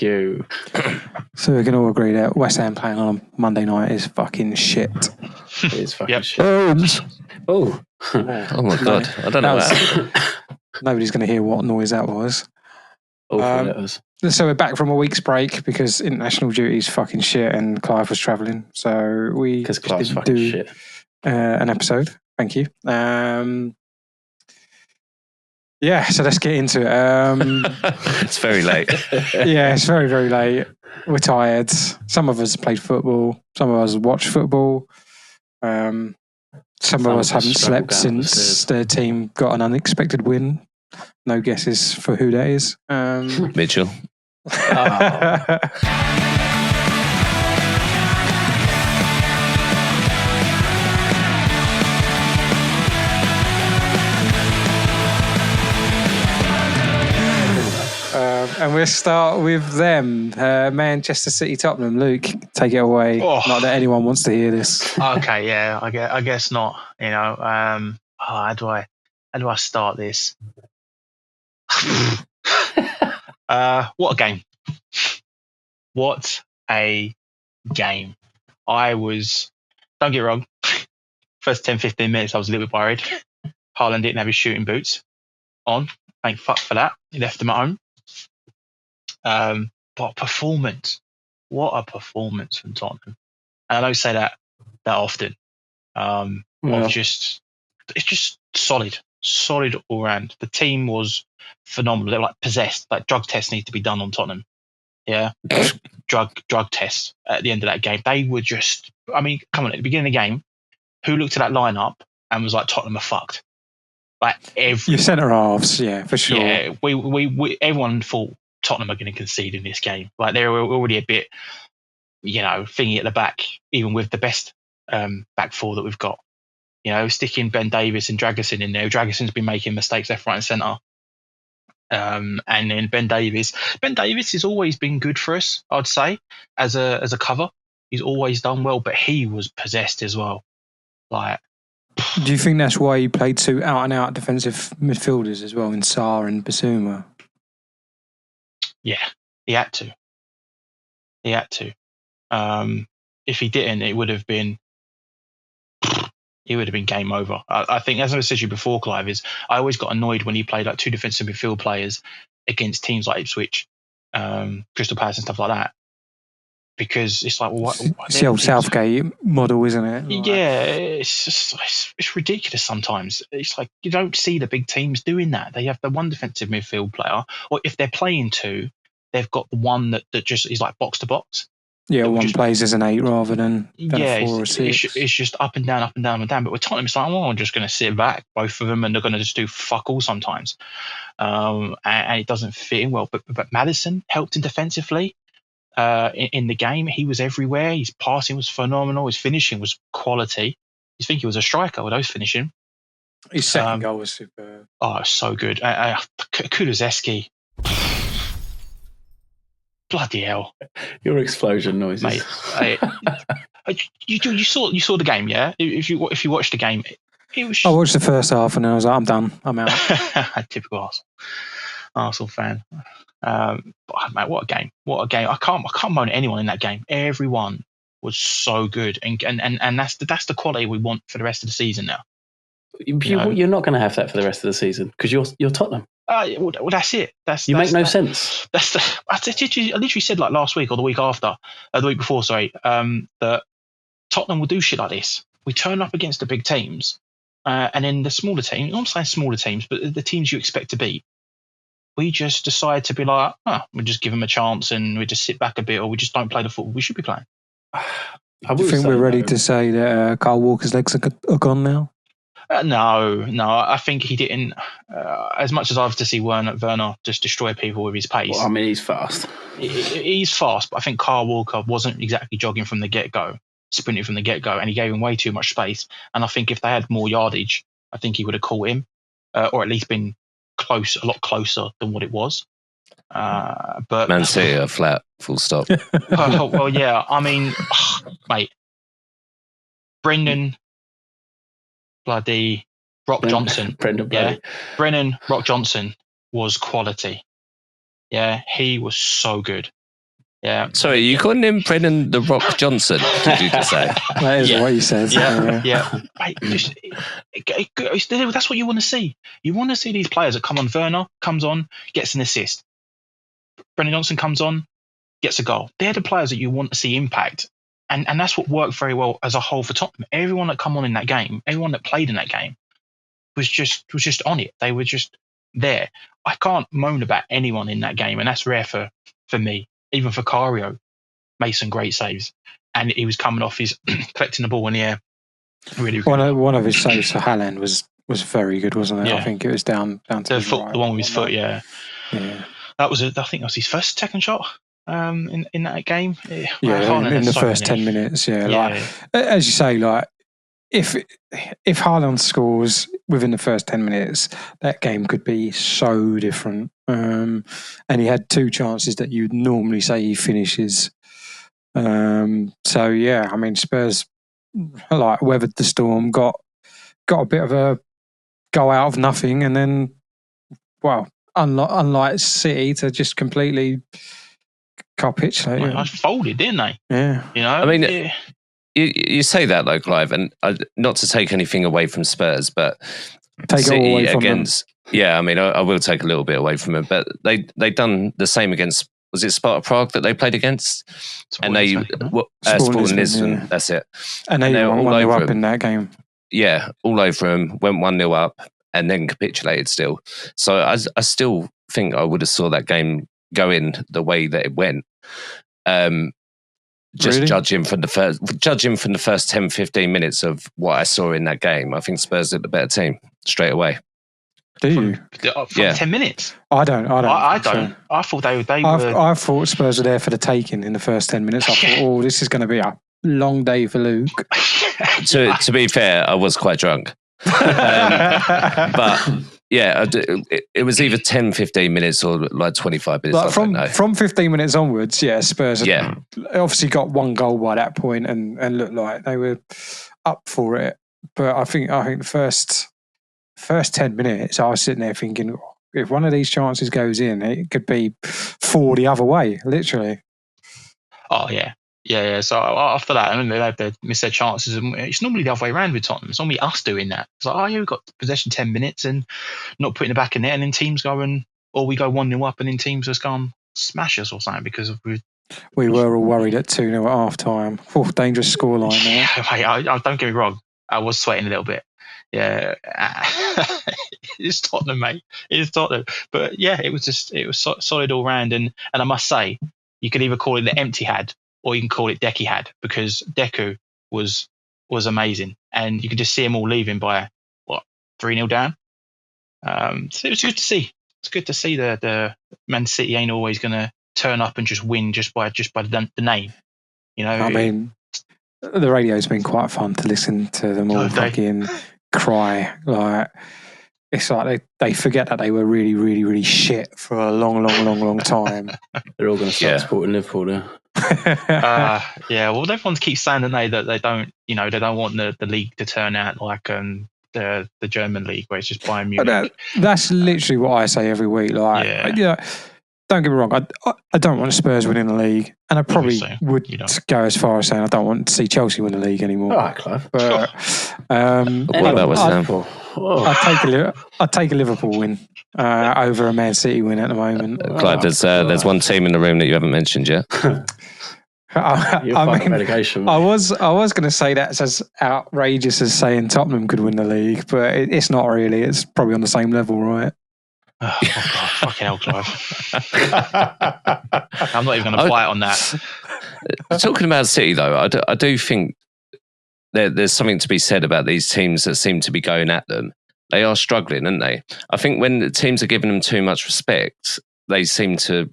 you. So we can all agree that West Ham playing on a Monday night is fucking shit. It is fucking Yep. shit. Oh. Oh my God. I don't know what happened. Nobody's going to hear what noise that was. Awful letters. So we're back from a week's break because international duty is fucking shit and Clive was travelling. So we Because just Clive's didn't fucking do shit. an episode. Thank you. Yeah, so let's get into it. It's very late. Yeah, it's very, very late. We're tired. Some of us played football. Some of us watched football. Some of us haven't slept since their team got an unexpected win. No guesses for who that is. Mitchell. And we'll start with them. Manchester City, Tottenham. Luke, take it away. Oh. Not that anyone wants to hear this. Okay, yeah, I guess not. You know, how do I start this? What a game! What a game! Don't get wrong. First 10, 15 minutes, I was a little bit worried. Haaland didn't have his shooting boots on. Thank fuck for that. He left them at home. But performance. What a performance from Tottenham. And I don't say that often. It's just solid all round. The team was phenomenal. They were like possessed. Like drug tests need to be done on Tottenham. Yeah, drug tests at the end of that game. They were just. I mean, come on. At the beginning of the game, who looked at that lineup and was like, Tottenham are fucked. Like your centre halves, yeah, for sure. Yeah, we everyone thought Tottenham are going to concede in this game. Like they were already a bit, thingy at the back, even with the best back four that we've got. Sticking Ben Davies and Dragusin in there. Dragusin's been making mistakes left, right, and centre. And then Ben Davies has always been good for us, I'd say, as a cover. He's always done well, but he was possessed as well. Like, do you think that's why he played two out and out defensive midfielders as well in Sarr and Basuma? Yeah, he had to. If he didn't, it would have been game over. I think, as I said to you before, Clive, is I always got annoyed when he played like two defensive midfield players against teams like Ipswich, Crystal Palace and stuff like that. Because it's like, well, what it's the old Southgate model, isn't it? Yeah, it's ridiculous sometimes. It's like you don't see the big teams doing that. They have the one defensive midfield player, or if they're playing two, they've got the one that just is like box to box. Yeah, one plays as an 8 rather than a 4 or 6. It's just up and down, up and down and down. But with Tottenham, it's like, I'm just going to sit back, both of them, and they're going to just do fuck all sometimes. And it doesn't fit in well. But Maddison helped him defensively in the game. He was everywhere. His passing was phenomenal. His finishing was quality. You think he was a striker with those finishing. His second goal was superb. Oh, so good. Kulusevski. Bloody hell! Your explosion noises, mate. You saw the game, yeah? If you watched the game, it was. I watched the first half and then I was like, I'm done. I'm out. Typical Arsenal fan. But mate, what a game! What a game! I can't moan at anyone in that game. Everyone was so good, and that's the quality we want for the rest of the season now. You're not going to have that for the rest of the season because you're Tottenham. Well, that's it. You make no sense. I literally said like last week or the week after, the week before, sorry, that Tottenham will do shit like this. We turn up against the big teams, and then the smaller teams. I'm saying smaller teams, but the teams you expect to beat, we just decide to be like, we'll just give them a chance and we just sit back a bit, or we just don't play the football we should be playing. Do you think we're ready to say that Kyle Walker's legs are gone now? No. I think he didn't. As much as I've to see Werner just destroy people with his pace. Well, I mean, he's fast. He's fast, but I think Kyle Walker wasn't exactly jogging from the get-go, sprinting from the get-go, and he gave him way too much space. And I think if they had more yardage, I think he would have caught him, or at least been a lot closer than what it was. But Man City are flat, full stop. well, yeah. I mean, mate, Brendan. Bloody Rock Johnson. Brennan Rock Johnson was quality. Yeah, he was so good. Yeah. Sorry, you calling him Brennan the Rock Johnson? Did you just say? That is what he says. Yeah. Mate, that's what you want to see. You want to see these players that come on. Werner comes on, gets an assist. Brennan Johnson comes on, gets a goal. They're the players that you want to see impact. And that's what worked very well as a whole for Tottenham. Everyone that come on in that game, everyone that played in that game was just on it. They were just there. I can't moan about anyone in that game, and that's rare for me. Even for Cario, Mason, great saves. And he was coming off his collecting the ball in the air. Really good. One of his saves for Haaland was very good, wasn't it? Yeah. I think it was down to the one with his foot, yeah. That was I think that was his first second shot in that game. Yeah, in the first 10 minutes, Like, as you say, like if Haaland scores within the first 10 minutes, that game could be so different. And he had 2 chances that you'd normally say he finishes. So yeah, I mean, Spurs like weathered the storm, got a bit of a go out of nothing, and then, well, unlike City, to just completely capitulate. I folded, didn't they? Yeah. You know, I mean, you say that though, Clive, and not to take anything away from Spurs, but take City it all away from against them. Yeah, I mean, I will take a little bit away from them, but they done the same against. Was it Sparta Prague that they played against? Sporting Lisbon. Yeah. That's it. And they were 1-0 up in that game. Yeah, all over them. Went 1-0 up and then capitulated still. So I still think I would have saw that game go in the way that it went. Just judging from the first 10-15 minutes of what I saw in that game, I think Spurs are the better team straight away. Do you? From 10 minutes? I don't. I don't. I thought they were. I thought Spurs were there for the taking in the first 10 minutes. I thought, this is going to be a long day for Luke. To be fair, I was quite drunk. But yeah, it was either 10-15 minutes or like 25 minutes. Like from 15 minutes onwards, Spurs obviously got 1 goal by that point and looked like they were up for it. But I think the first 10 minutes, I was sitting there thinking, if one of these chances goes in, it could be 4 the other way, literally. Oh, yeah. Yeah. So after that, I mean, they missed their chances. And it's normally the other way around with Tottenham. It's normally us doing that. It's like, we've got possession 10 minutes and not putting it back in there. And then teams go or we go 1-0 up and then teams just go and smash us or something because we were all worried at 2-0 at half time. Dangerous scoreline there. Yeah, mate, don't get me wrong. I was sweating a little bit. Yeah, it's Tottenham, mate. It's Tottenham. But yeah, it was solid all round. And I must say, you could either call it the empty had or you can call it Decky had, because Deku was amazing. And you could just see them all leaving by 3-0 down. So it was good to see. It's good to see the Man City ain't always going to turn up and just win just by the name. You know, I mean, the radio's been quite fun to listen to them all fucking cry. Like, it's like they forget that they were really, really, really shit for a long time. They're all going to start supporting Liverpool now. Well, everyone keeps saying that they don't want the league to turn out like the German league where it's just Bayern Munich. That's literally what I say every week. Like, don't get me wrong, I don't want Spurs winning the league, and I probably would go as far as saying I don't want to see Chelsea win the league anymore. All right, Clive. But I'd take a Liverpool win over a Man City win at the moment. Clive, there's one team in the room that you haven't mentioned yet. Relegation. I was going to say that's as outrageous as saying Tottenham could win the league, but it's not really. It's probably on the same level, right? Oh, God, fucking hell, Clive. I'm not even going to bite on that. Talking about City, though, I do think there's something to be said about these teams that seem to be going at them. They are struggling, aren't they? I think when the teams are giving them too much respect, they seem to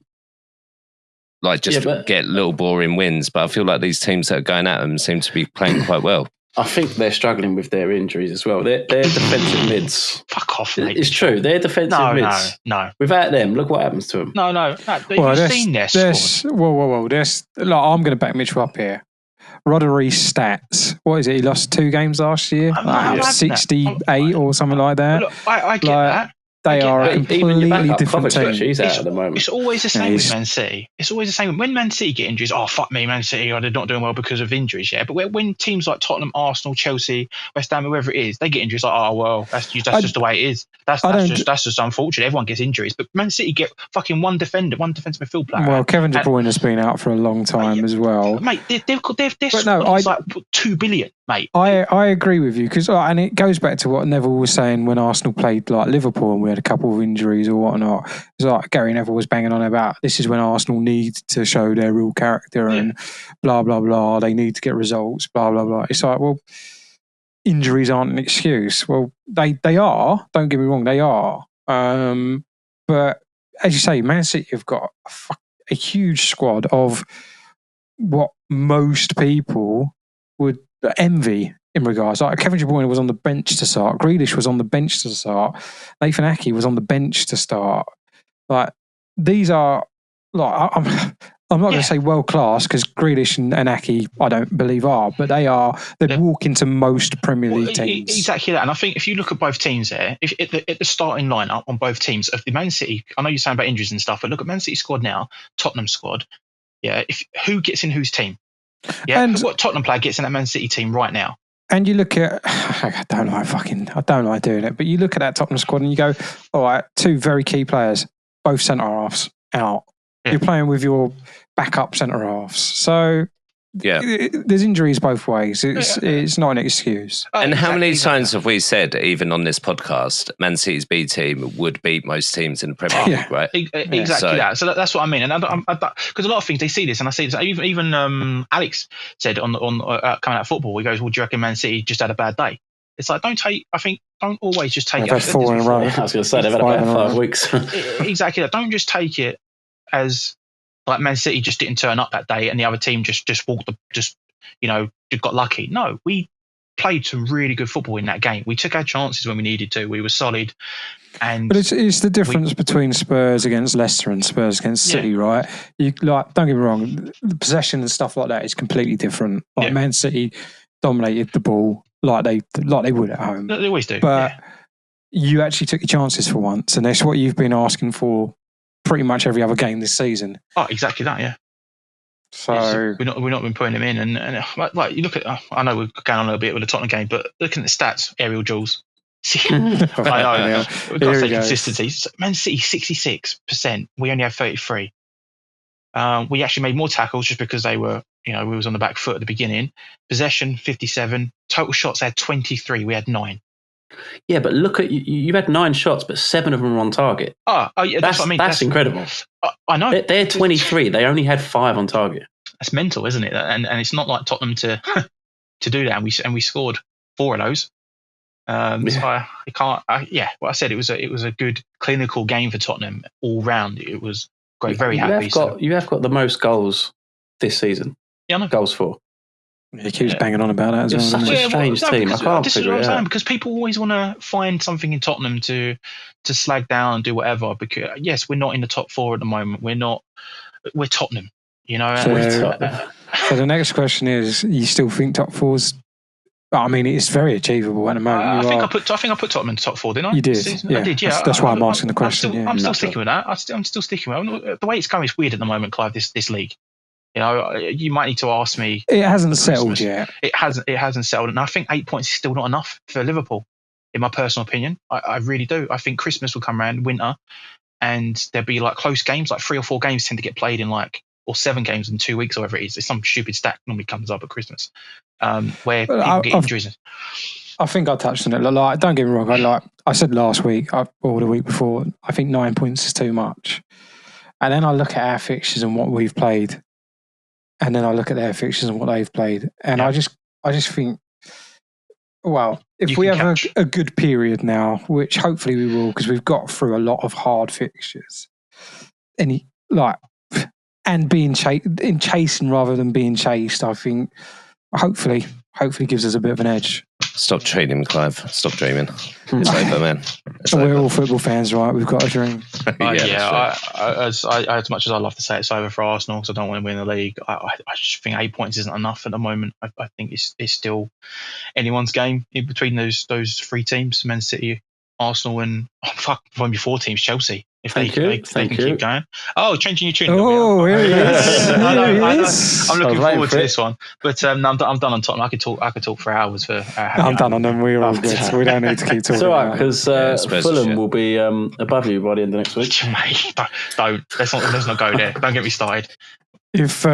get little boring wins. But I feel like these teams that are going at them seem to be playing quite well. I think they're struggling with their injuries as well. They're defensive mids. Fuck off, mate. It's true. They're defensive mids. No. Without them, look what happens to them. No. You've seen their squad. Whoa. I'm going to back Mitchell up here. Roderi's stats. What is it? He lost 2 games last year? 68 or something like that. Look, I get that. They are a completely different team. She's out at the moment. It's always the same with Man City. It's always the same. When Man City get injuries, oh, fuck me, Man City, they're not doing well because of injuries, yeah. But when teams like Tottenham, Arsenal, Chelsea, West Ham, whoever it is, they get injuries, like, oh, well, that's just the way it is. That's just unfortunate. Everyone gets injuries. But Man City get fucking one defensive midfield player. Well, Kevin De Bruyne has been out for a long time as well. Mate, they've like 2 billion, mate. I agree with you, because and it goes back to what Neville was saying when Arsenal played like Liverpool and we had a couple of injuries or whatnot. It's like Gary Neville was banging on about this is when Arsenal need to show their real character and blah blah blah. They need to get results. Blah blah blah. It's like, well, injuries aren't an excuse. Well, they are. Don't get me wrong, they are. But as you say, Man City have got a huge squad of what most people would envy in regards. Like Kevin De Bruyne was on the bench to start. Grealish was on the bench to start. Nathan Ake was on the bench to start. Like these are, like I'm not going to say world class, because Grealish and Ake I don't believe are, but they'd walk into most Premier League teams. Exactly that. And I think if you look at both teams there, if at the starting lineup on both teams of the Man City, I know you're saying about injuries and stuff, but look at Man City squad now, Tottenham squad. Yeah, who gets in whose team? Yeah, and what Tottenham player gets in that Man City team right now? And you look at, I don't like doing it, but you look at that Tottenham squad and you go, all right, two very key players, both centre halves out. Yeah. You're playing with your backup centre halves, so there's injuries both ways. It's not an excuse. And how many times have we said, even on this podcast, Man City's B team would beat most teams in the Premier League, right? Exactly that. So that's what I mean. And because a lot of things, they see this, and I see this. Even Alex said on coming out of football, he goes, "Well, do you reckon Man City just had a bad day?" It's like, don't always just take it. They've had 4 in a row. I was going to say they've had about 5 weeks. Exactly that. Don't just take it as like Man City just didn't turn up that day and the other team just got lucky. No, we played some really good football in that game. We took our chances when we needed to. We were solid. But it's the difference between Spurs against Leicester and Spurs against City, right? You don't get me wrong, the possession and stuff like that is completely different. Like Man City dominated the ball like they would at home. They always do. But you actually took your chances for once, and that's what you've been asking for pretty much every other game this season. Oh, exactly that, yeah. So we're not been putting them in, and like you look at, I know we're going on a little bit with the Tottenham game, but looking at the stats, aerial duels. I know we've got to say consistency. Man City 66%. We only have 33. We actually made more tackles just because they were, we was on the back foot at the beginning. Possession 57. Total shots they had 23. We had 9. Yeah, but look at you had 9 shots, but 7 of them were on target. Oh yeah, that's what I mean. That's incredible. I know. They're 23. They only had 5 on target. That's mental, isn't it? And it's not like Tottenham to do that. And we scored 4 of those. So I can't. Well, I said it was a good clinical game for Tottenham all round. It was great. Very happy. You have got the most goals this season. Yeah, I know. Goals for. He keeps banging on about that as well. It's such a strange team. I can't figure it out. Because people always want to find something in Tottenham to slag down and do whatever. Because yes, we're not in the top 4 at the moment. We're Tottenham. So the next question is: you still think top 4's? I mean, it's very achievable at the moment. I think I put Tottenham in the top 4, didn't I? You did. Yeah. I did. Yeah. That's why I'm asking the question. I'm still sticking with that. I'm still sticking with it. The way it's going is weird at the moment, Clive. This league. You might need to ask me. It hasn't settled yet. It hasn't settled, and I think 8 points is still not enough for Liverpool, in my personal opinion. I really do. I think Christmas will come around, winter, and there'll be like close games, like 3 or 4 games tend to get played in or 7 games in 2 weeks, or whatever it is. There's some stupid stat normally comes up at Christmas, where people get injuries. I think I touched on it. Like, don't get me wrong. I said last week or the week before, I think 9 points is too much. And then I look at our fixtures and what we've played. And then I look at their fixtures and what they've played, and I just think, well, if we have a good period now, which hopefully we will, because we've got through a lot of hard fixtures, and being chasing rather than being chased, I think hopefully gives us a bit of an edge. Stop dreaming, Clive. Stop dreaming. It's over, man. We're all football fans, right? We've got a dream. As much as I love to say it's over for Arsenal, because I don't want to win the league, I just think 8 points isn't enough at the moment. I think it's still anyone's game in between those 3 teams, Man City, Arsenal and one of your 4 teams, Chelsea. If they can keep going. Oh, changing your tune. Oh, here he is. I'm looking forward to this one. But I'm done on Tottenham. I could talk for hours. I'm done on them. We're all good. We don't need to keep talking. It's all right because Fulham will be above you by the end of next week. Mate, don't. Let's not go there. Don't get me started. If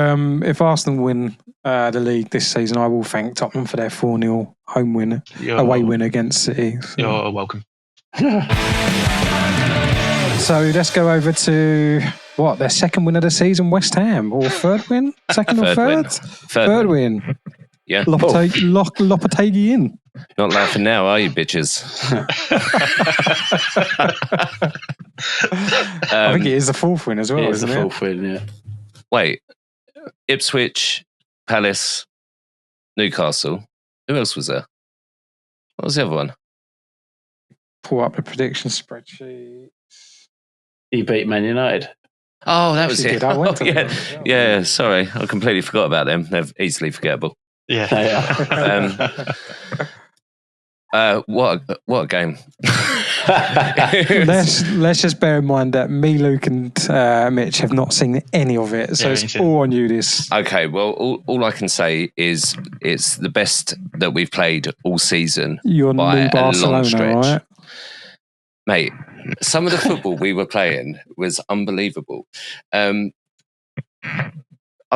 Arsenal win the league this season, I will thank Tottenham for their 4-0 home win, away win against City. So. You're welcome. So let's go over to their second win of the season, West Ham, or third win, second or third? Third win. Yeah, Lopetegui. Not laughing now, are you, bitches? I think it is the fourth win as well. It is isn't the fourth win, yeah. Wait, Ipswich, Palace, Newcastle. Who else was there? What was the other one? Pull up the prediction spreadsheet. He beat Man United. Oh, that was it. Yeah, sorry. I completely forgot about them. They're easily forgettable. Yeah. What a game. let's just bear in mind that me, Luke, and Mitch have not seen any of it, so it's all on you. This. Okay, well, all I can say is it's the best that we've played all season. You're by new a Barcelona, long stretch, right? Mate. Some of the football we were playing was unbelievable. I've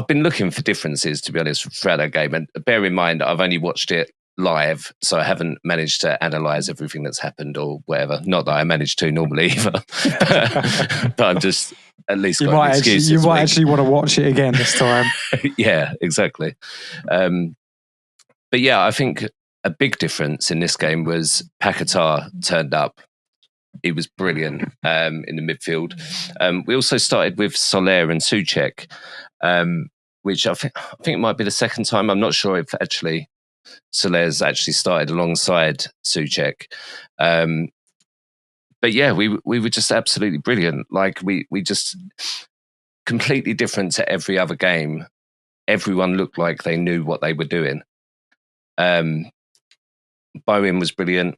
been looking for differences, to be honest, throughout that game. And bear in mind, I've only watched it live, so I haven't managed to analyse everything that's happened or whatever. Not that I manage to normally either. But I'm just at least got an excuse. You might actually want to watch it again this time. Yeah, exactly. But yeah, I think a big difference in this game was Paquetá turned up. He was brilliant in the midfield. We also started with Soler and Souček, which I think might be the second time. I'm not sure if actually Soler's actually started alongside Souček. But yeah, we were just absolutely brilliant. Like we just completely different to every other game. Everyone looked like they knew what they were doing. Bowen was brilliant.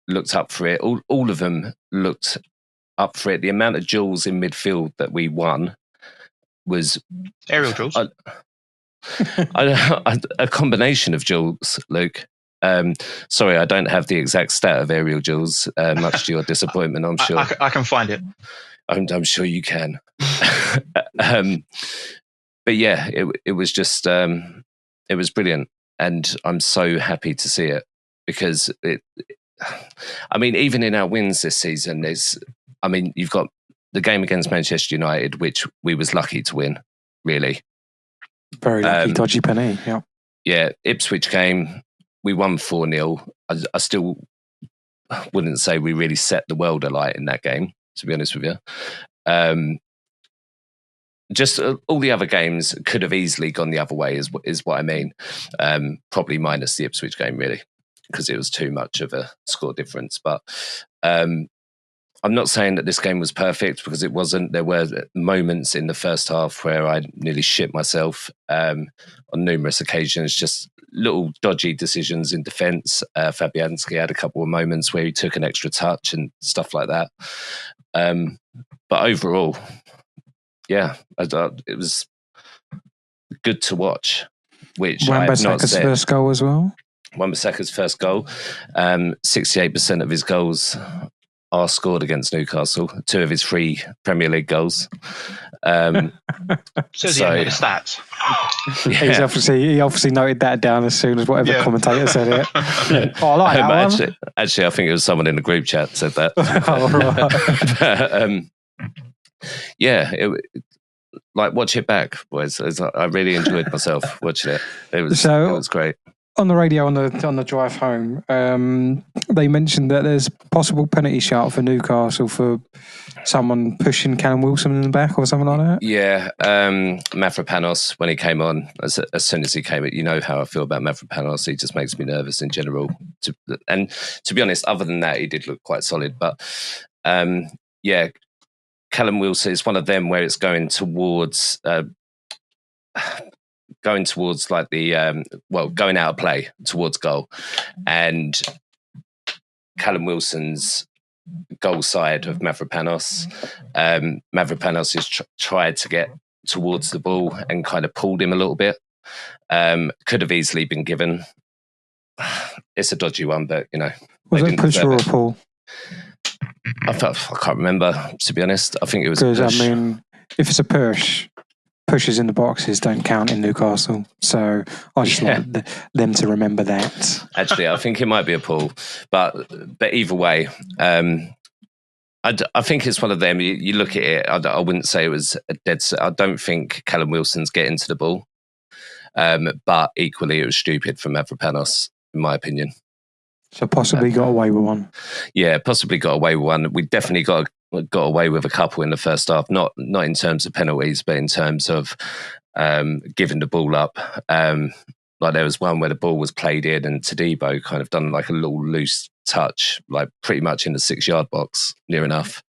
Looked up for it. All of them looked up for it. The amount of duels in midfield that we won was aerial duels. A combination of duels, Luke. Sorry, I don't have the exact stat of aerial duels, much to your disappointment, I'm sure. I can find it. I'm sure you can. But yeah, it was just, it was brilliant. And I'm so happy to see it because even in our wins this season, you've got the game against Manchester United, which we was lucky to win, really. Very lucky, dodgy penny, yeah. Yeah, Ipswich game, we won 4-0. I still wouldn't say we really set the world alight in that game, to be honest with you. Just all the other games could have easily gone the other way, is what I mean. Probably minus the Ipswich game, really, because it was too much of a score difference. But I'm not saying that this game was perfect, because it wasn't. There were moments in the first half where I nearly shit myself on numerous occasions, just little dodgy decisions in defence. Fabianski had a couple of moments where he took an extra touch and stuff like that. But overall, yeah, it was good to watch. Which I have not said. First goal as well. Wan-Bissaka's first goal. 68% of his goals are scored against Newcastle. 2 of his 3 Premier League goals. Says he had the stats. Yeah. He obviously noted that down as soon as whatever commentator said it. Oh, I like that one. Actually, I think it was someone in the group chat said that. Watch it back, boys. I really enjoyed myself watching it. It was great. On the radio on the drive home, they mentioned that there's possible penalty shout for Newcastle for someone pushing Callum Wilson in the back or something like that. Yeah, Mavropanos, when he came on, as soon as he came in, you know how I feel about Mavropanos. He just makes me nervous in general. And to be honest, other than that, he did look quite solid. But Callum Wilson is one of them where it's going towards like the going out of play towards goal, and Callum Wilson's goal side of Mavropanos. Mavropanos has tried to get towards the ball and kind of pulled him a little bit. Could have easily been given. It's a dodgy one, but was it push or a pull? I can't remember, to be honest. I think it was a push. Because, I mean, if it's a push, pushes in the boxes don't count in Newcastle. So I just want them to remember that. Actually, I think it might be a pull. But either way, I think it's one of them. You look at it, I wouldn't say it was a dead set. I don't think Callum Wilson's getting to the ball. But equally, it was stupid from Mavropanos, in my opinion. So possibly got away with one. Yeah, possibly got away with one. We definitely got away with a couple in the first half. Not in terms of penalties, but in terms of giving the ball up. Like there was one where the ball was played in, and Todibo kind of done like a little loose touch, like pretty much in the 6-yard box, near enough.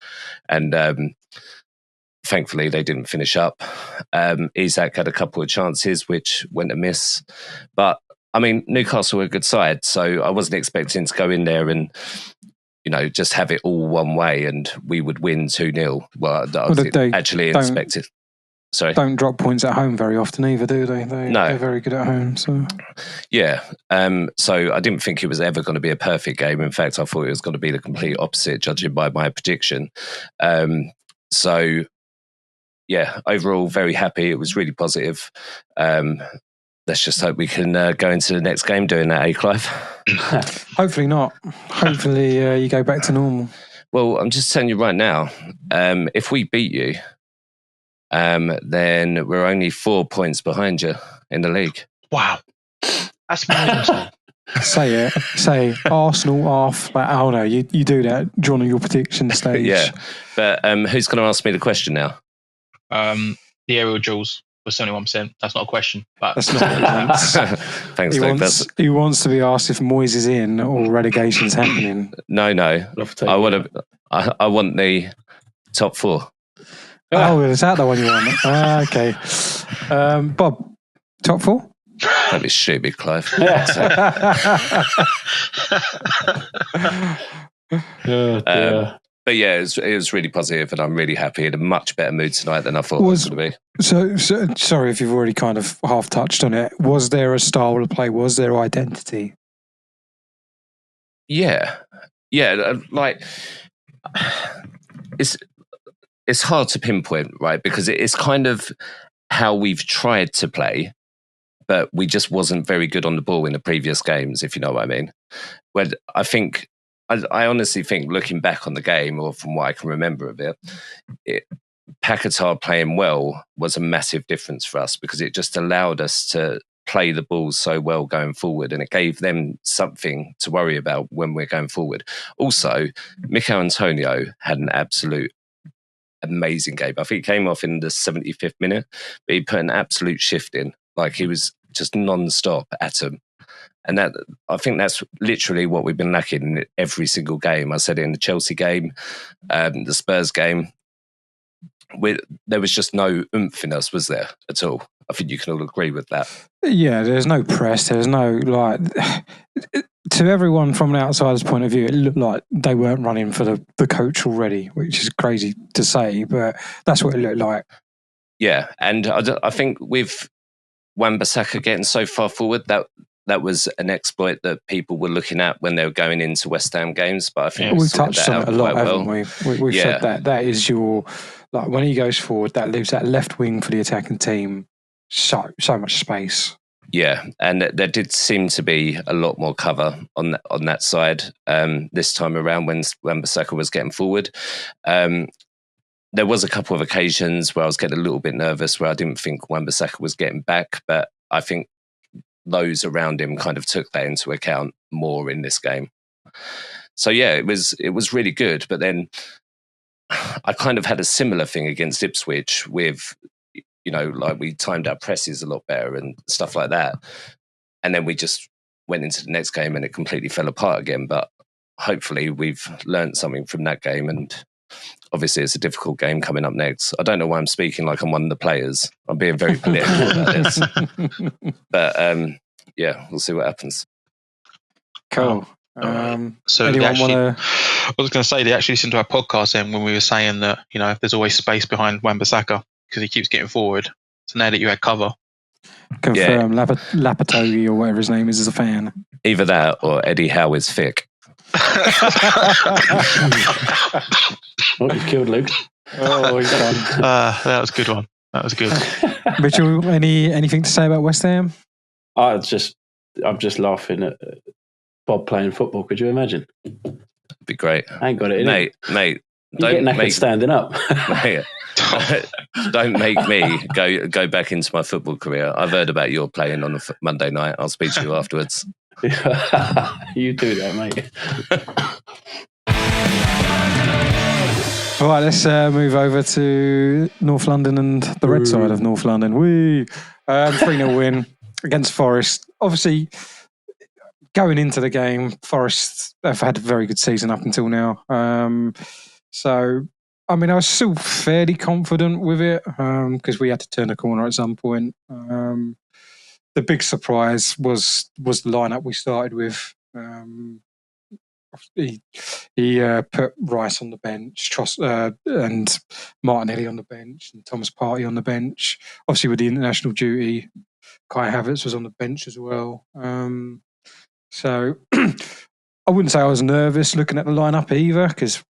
And thankfully, they didn't finish up. Isak had a couple of chances which went amiss, but. I mean, Newcastle were a good side, so I wasn't expecting to go in there and, just have it all one way and we would win 2-0. Well, I was actually expected. Sorry. Don't drop points at home very often either, do they? They're very good at home. So yeah. So I didn't think it was ever going to be a perfect game. In fact, I thought it was going to be the complete opposite, judging by my prediction. So, yeah, overall, very happy. It was really positive. Let's just hope we can go into the next game doing that, Clive? Hopefully not. Hopefully you go back to normal. Well, I'm just telling you right now, if we beat you, then we're only 4 points behind you in the league. Wow. That's mental. Say Arsenal off. But, oh no, you do that during your prediction stage. Yeah. But who's going to ask me the question now? The aerial duels. Was 71%. That's not a question. But that's not Thanks, Doug. He wants to be asked if Moyes is in or relegation's happening. No. I want the top 4. Oh, is that the one you want? Okay. Bob, top 4? That'd be stupid, Clive. But yeah, it was really positive, and I'm really happy. In a much better mood tonight than I thought it was going to be. So, sorry if you've already kind of half touched on it. Was there a style of play? Was there identity? Yeah. Like it's hard to pinpoint, right? Because it's kind of how we've tried to play, but we just wasn't very good on the ball in the previous games, if you know what I mean. When I honestly think, looking back on the game, or from what I can remember of it, Paquetá playing well was a massive difference for us because it just allowed us to play the ball so well going forward, and it gave them something to worry about when we're going forward. Also, Mikel Antonio had an absolute amazing game. I think he came off in the 75th minute, but he put an absolute shift in. Like he was just non-stop at him. And I think that's literally what we've been lacking in every single game. I said it in the Chelsea game, the Spurs game. There was just no oomph in us, was there, at all? I think you can all agree with that. Yeah, there's no press. There's no, to everyone from an outsider's point of view, it looked like they weren't running for the coach already, which is crazy to say, but that's what it looked like. Yeah, and I think with Wan-Bissaka getting so far forward, that was an exploit that people were looking at when they were going into West Ham games. But I think we've touched on it a lot, haven't we? We've said that is your, like when he goes forward, that leaves that left wing for the attacking team so much space. Yeah, and there did seem to be a lot more cover on that side this time around when Wan-Bissaka was getting forward. There was a couple of occasions where I was getting a little bit nervous where I didn't think Wan-Bissaka was getting back, but I think those around him kind of took that into account more in this game. So yeah, it was really good. But then I kind of had a similar thing against Ipswich with, like we timed our presses a lot better and stuff like that. And then we just went into the next game and it completely fell apart again. But hopefully we've learned something from that game, and obviously it's a difficult game coming up next. I don't know why I'm speaking like I'm one of the players. I'm being very political about this. But yeah, we'll see what happens. Cool. So anyone want to? I was going to say they actually listened to our podcast then when we were saying that there's always space behind Wan-Bissaka because he keeps getting forward. So now that you had cover, confirm Lapatogi or whatever his name is a fan. Either that or Eddie Howe is thick. Oh, you've killed Luke. Oh, he's done. That was a good one. That was good. Mitchell, anything to say about West Ham? I'm just laughing at Bob playing football. Could you imagine? It'd be great. I ain't got it, mate. Don't make standing up. Mate, don't make me go back into my football career. I've heard about your playing on a Monday night. I'll speak to you afterwards. You do that, mate. All right, let's move over to North London and the red side of North London. 3-0 win against Forest. Obviously, going into the game, Forest have had a very good season up until now. So, I mean, I was still fairly confident with it because we had to turn the corner at some point. The big surprise was the lineup we started with. He put Rice on the bench, and Martinelli on the bench, and Thomas Partey on the bench. Obviously, with the international duty, Kai Havertz was on the bench as well. So I wouldn't say I was nervous looking at the lineup either, because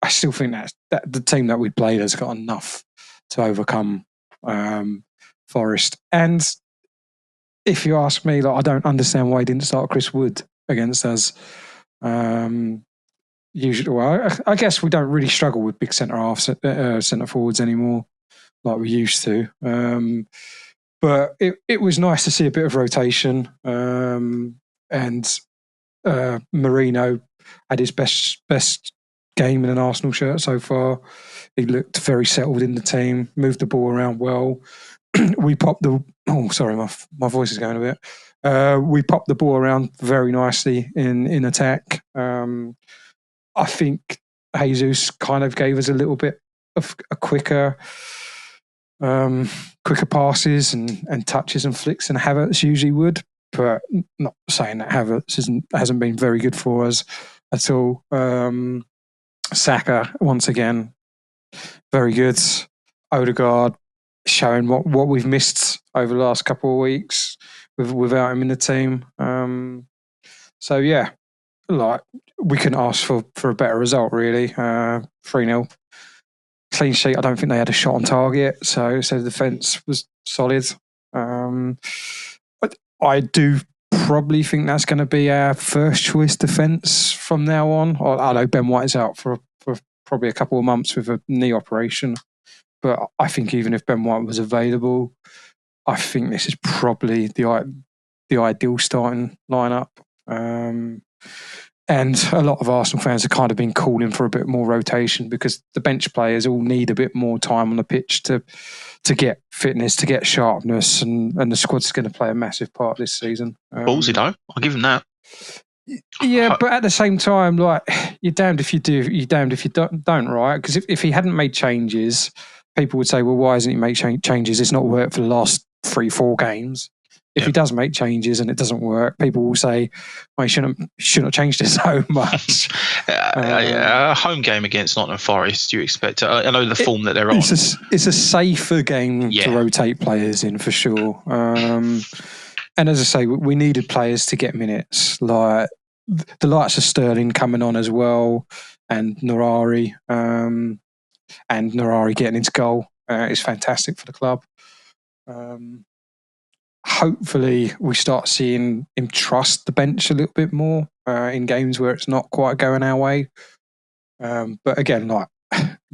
I still think that the team that we played has got enough to overcome Forest. And if you ask me, I don't understand why he didn't start Chris Wood against us. Usually, well, I guess we don't really struggle with big centre forwards anymore, like we used to. But it was nice to see a bit of rotation. And Marino had his best game in an Arsenal shirt so far. He looked very settled in the team, moved the ball around well. We popped the... Oh, sorry, my voice is going a bit. We popped the ball around very nicely in attack. I think Jesus kind of gave us a little bit of a quicker passes and touches and flicks than Havertz usually would. But not saying that Havertz hasn't been very good for us at all. Saka, once again, very good. Odegaard showing what we've missed over the last couple of weeks without him in the team. So yeah, we couldn't ask for a better result really. 3-0. Clean sheet. I don't think they had a shot on target, so the defence was solid. But I do probably think that's going to be our first choice defence from now on. I know Ben White's out for probably a couple of months with a knee operation, but I think even if Ben White was available, I think this is probably the ideal starting lineup. And a lot of Arsenal fans have kind of been calling for a bit more rotation because the bench players all need a bit more time on the pitch to get fitness, to get sharpness, and the squad's going to play a massive part this season. Ballsy though, I'll give him that. Yeah, but at the same time, you're damned if you do, you're damned if you don't, right? Because if he hadn't made changes, people would say, well, why hasn't he made changes? It's not worked for the last 3-4 games. If he does make changes and it doesn't work, people will say, well, he shouldn't have changed it so much. A home game against Nottingham Forest, you expect I know the form that they're on. It's a safer game to rotate players in for sure. And as I say, we needed players to get minutes. Like the likes of Sterling coming on as well, and Norari, getting into goal is fantastic for the club. Hopefully we start seeing him trust the bench a little bit more in games where it's not quite going our way. But again,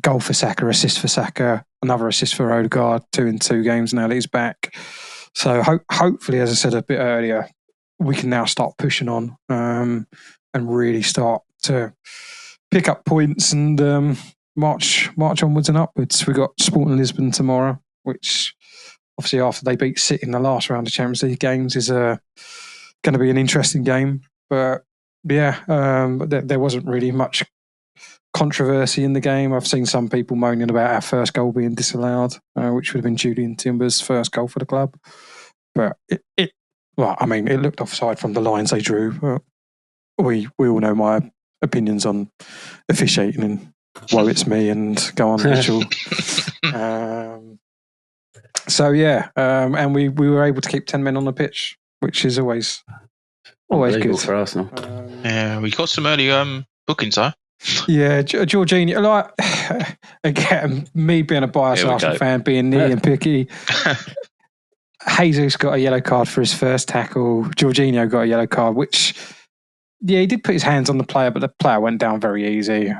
goal for Saka, assist for Saka, another assist for Odegaard, 2 in 2 games now that he's back. So hopefully, as I said a bit earlier, we can now start pushing on and really start to pick up points and march onwards and upwards. We've got Sporting Lisbon tomorrow, which obviously after they beat City in the last round of Champions League games is going to be an interesting game. But yeah, there wasn't really much controversy in the game. I've seen some people moaning about our first goal being disallowed, which would have been Julian Timber's first goal for the club. But it looked offside from the lines they drew. we all know my opinions on officiating and woe it's me and go on Mitchell. And we were able to keep 10 men on the pitch, which is always good for Arsenal. We got some early bookings though. Yeah, Jorginho. Like again, me being a biased Arsenal fan, being near and picky. Jesus got a yellow card for his first tackle. Jorginho got a yellow card, which he did put his hands on the player, but the player went down very easy.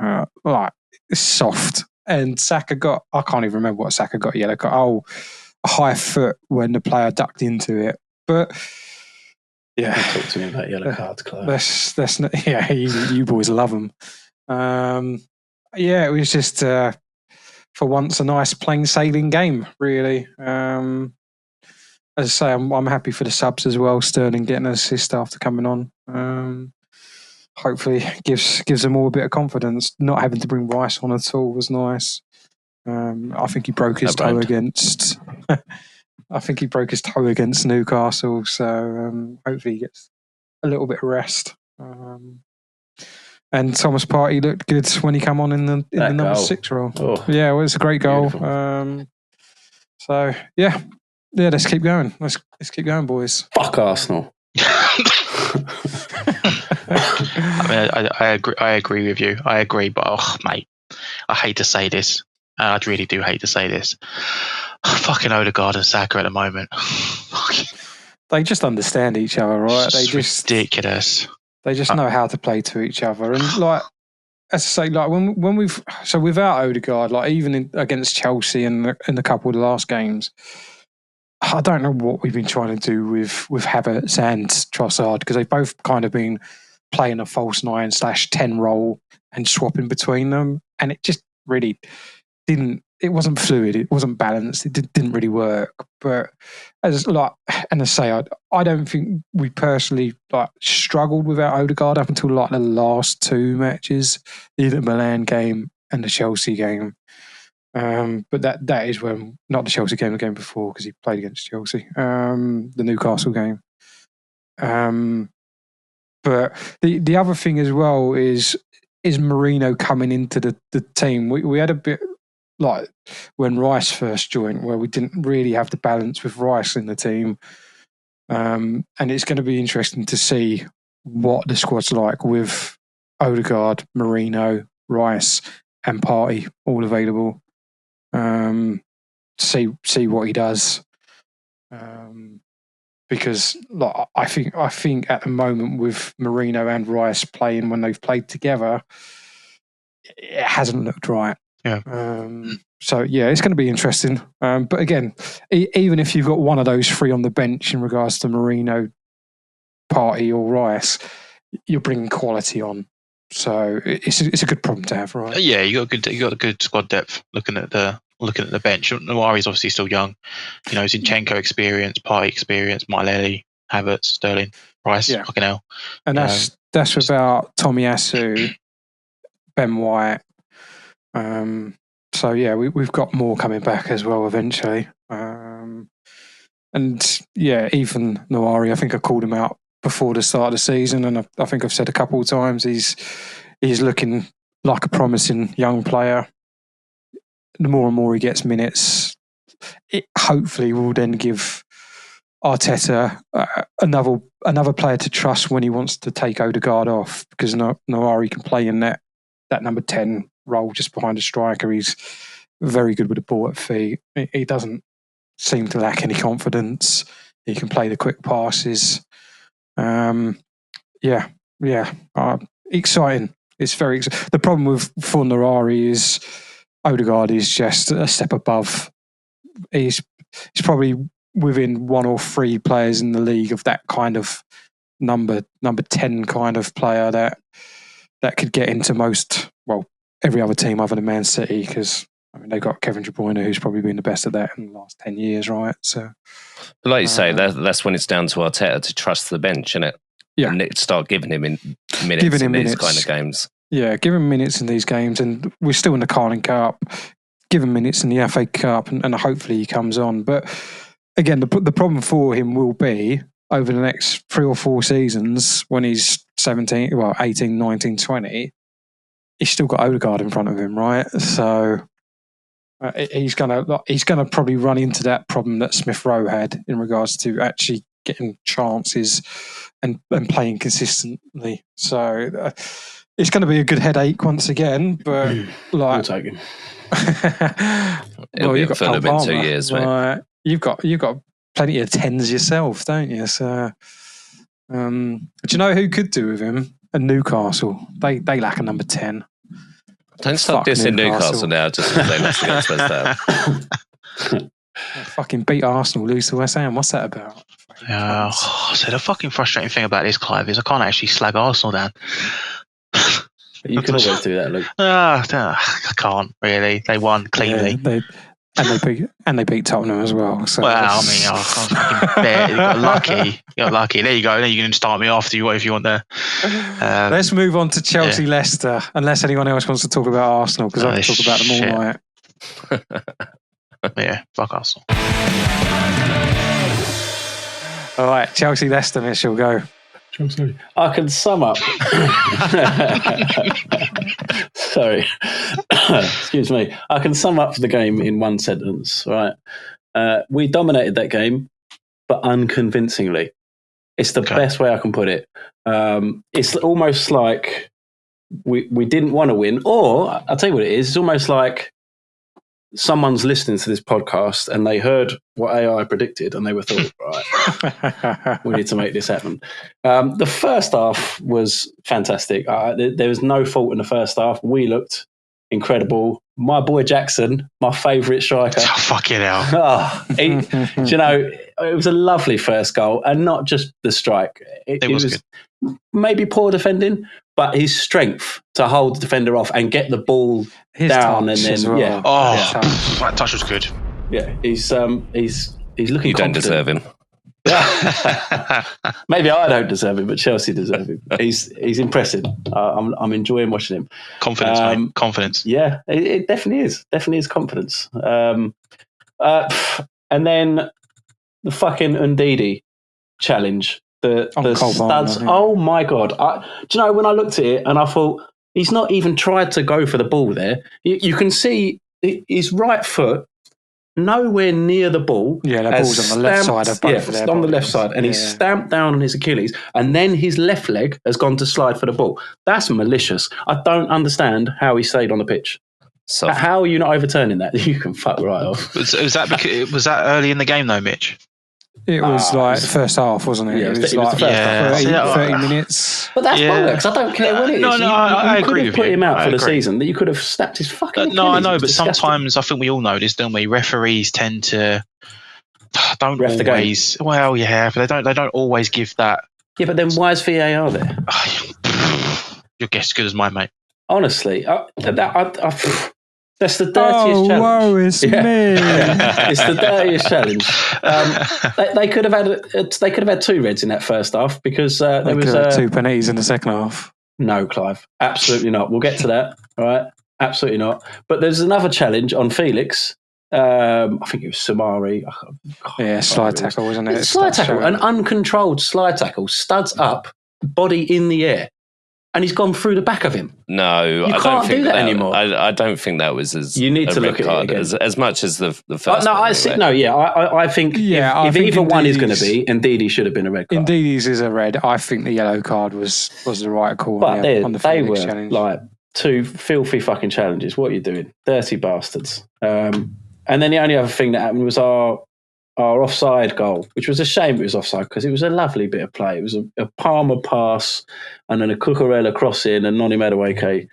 Soft. And Saka got, I can't even remember what Saka got a yellow card. Oh, a high foot when the player ducked into it. But yeah. Talk to me about yellow cards, Clive. That's not, you boys love them. It was just for once a nice plain sailing game, really. As I say, I'm happy for the subs as well. Sterling getting an assist after coming on. Hopefully gives them all a bit of confidence. Not having to bring Rice on at all was nice. I think he broke his toe against. I think he broke his toe against Newcastle. So hopefully he gets a little bit of rest. And Thomas Partey looked good when he came on in the number 6 role. Oh. Yeah, it was a great goal. Let's keep going. Let's keep going, boys. Fuck Arsenal. I agree with you. I agree, but mate, I hate to say this. I really do hate to say this. Fucking Odegaard and Saka at the moment. They just understand each other, right? It's ridiculous. They just know how to play to each other, and like as I say, like when we've without Odegaard, like even against Chelsea in the couple of the last games. I don't know what we've been trying to do with Havertz and Trossard because they've both kind of been playing a false 9/10 role and swapping between them, and it just really didn't. It wasn't fluid. It wasn't balanced. It didn't really work. But I don't think we personally struggled without Odegaard up until the last 2 matches, either the Milan game and the Chelsea game. But that is when, not the Chelsea game, the game before, because he played against Chelsea, the Newcastle game. But the other thing as well is Marino coming into the team. We had a bit like when Rice first joined, where we didn't really have the balance with Rice in the team. And it's going to be interesting to see what the squad's like with Odegaard, Marino, Rice, and Partey all available. See what he does. Because I think at the moment with Marino and Rice playing when they've played together, it hasn't looked right. Yeah. So it's going to be interesting. But again, even if you've got one of those 3 on the bench in regards to Marino, Partey, or Rice, you're bringing quality on. So it's a good problem to have, right? Yeah, you got a good squad depth. Looking at the bench, Nawari's obviously still young. Zinchenko experience, Partey experience, Martinelli, Havertz, Sterling, Rice, fucking hell. And that's without Tomiyasu, Ben White. We've got more coming back as well eventually. Even Nawari, I think I called him out before the start of the season, and I think I've said a couple of times he's looking like a promising young player. The more and more he gets minutes, it hopefully will then give Arteta another player to trust when he wants to take Odegaard off, because Nawari can play in that number 10 role just behind a striker. He's very good with the ball at feet. He doesn't seem to lack any confidence. He can play the quick passes. Exciting. It's very exciting. The problem for Nawari is Odegaard is just a step above. He's probably within 1 or 3 players in the league of that kind of number 10 kind of player that could get into every other team other than Man City, because they've got Kevin De Bruyne, who's probably been the best at that in the last 10 years, right? So, but like you say, that's when it's down to Arteta to trust the bench, isn't it? Yeah, and start giving him minutes in these kind of games. Yeah, give him minutes in these games, and we're still in the Carling Cup. Give him minutes in the FA Cup, and hopefully he comes on. But again, the problem for him will be over the next 3 or 4 seasons when he's 18, 19, 20, he's still got Odegaard in front of him, right? So he's gonna probably run into that problem that Smith Rowe had in regards to actually getting chances and playing consistently. So it's going to be a good headache once again. But I'll take him. It'll be a Fulham in 2 years, mate. You've got plenty of 10s yourself, don't you? So, do you know who could do with him? And Newcastle. They lack a number 10. Don't stop dissing Newcastle now just because they lost against West Ham. Fucking beat Arsenal, lose to West Ham. What's that about? So the fucking frustrating thing about this, Clive, is I can't actually slag Arsenal down. You can always do that, Luke. I can't really. They won cleanly. And they beat Tottenham as well. So well, I mean, I can't fucking bear it. You got lucky. There you go. Then you can start me off if you want to. Let's move on to Chelsea, Leicester. Unless anyone else wants to talk about Arsenal, because I can talk about them all night. Yeah, fuck Arsenal. All right, Chelsea, Leicester, Mitchell, go. Chelsea. I can sum up. Sorry. Excuse me. I can sum up the game in one sentence, right? We dominated that game, but unconvincingly. It's the best way I can put it. It's almost like we didn't want to win, or I'll tell you what it is. It's almost like someone's listening to this podcast and they heard what AI predicted and they were thought, right, we need to make this happen. The first half was fantastic. There was no fault in the first half. We looked incredible. My boy Jackson, my favourite striker. Oh, fucking hell. You know, it was a lovely first goal, and not just the strike. It was good. Maybe poor defending, but his strength to hold the defender off and get the ball down, and then that touch was good. Yeah, he's looking. You don't deserve him. Maybe I don't deserve him, but Chelsea deserve him. He's impressive. I'm enjoying watching him. Confidence, mate. Confidence. Yeah, it definitely is. Definitely is confidence. And then the fucking Ndidi challenge. The studs. Oh my god! Do you know, when I looked at it and I thought, he's not even tried to go for the ball there. You can see his right foot nowhere near the ball. Yeah, the ball's on the left side of both of their on the left side, and he's stamped down on his Achilles, and then his left leg has gone to slide for the ball. That's malicious. I don't understand how he stayed on the pitch. So how are you not overturning that? You can fuck right off. Was that early in the game though, Mitch? It was like the first half, wasn't it? Yeah, it was like the first half. 30 minutes. But that's bollocks. I don't care what it is. No, I agree with you. You could have put him out for the season. That you could have snapped his fucking Achilles. No, I know, but sometimes I think we all know this, don't we? Referees tend to don't ref always. Well, yeah, but they don't always give that. Yeah, but then why is VAR there? Your guess is good as mine, mate. Honestly, that's the dirtiest challenge. Whoa, it's me. It's the dirtiest challenge. They could have had 2 reds in that first half, because there was 2 penalties in the second half. No, Clive, absolutely not. We'll get to that. All right, absolutely not. But there's another challenge on Felix. I think it was Samari. Slide tackle, wasn't it? Slide tackle, an uncontrolled slide tackle, studs up, body in the air. And he's gone through the back of him. No, you can't do that anymore. I don't think that was as you need to look at it again. as much as the first. I think if either one is going to be, Ndidi should have been a red card. Ndidi's is a red. I think the yellow card was the right call. But on the they were challenge. like 2 filthy fucking challenges. What are you doing, dirty bastards? And then the only other thing that happened was our offside goal, which was a shame it was offside, because it was a lovely bit of play. It was a Palmer pass and then a Cucurella crossing and Noni Madueke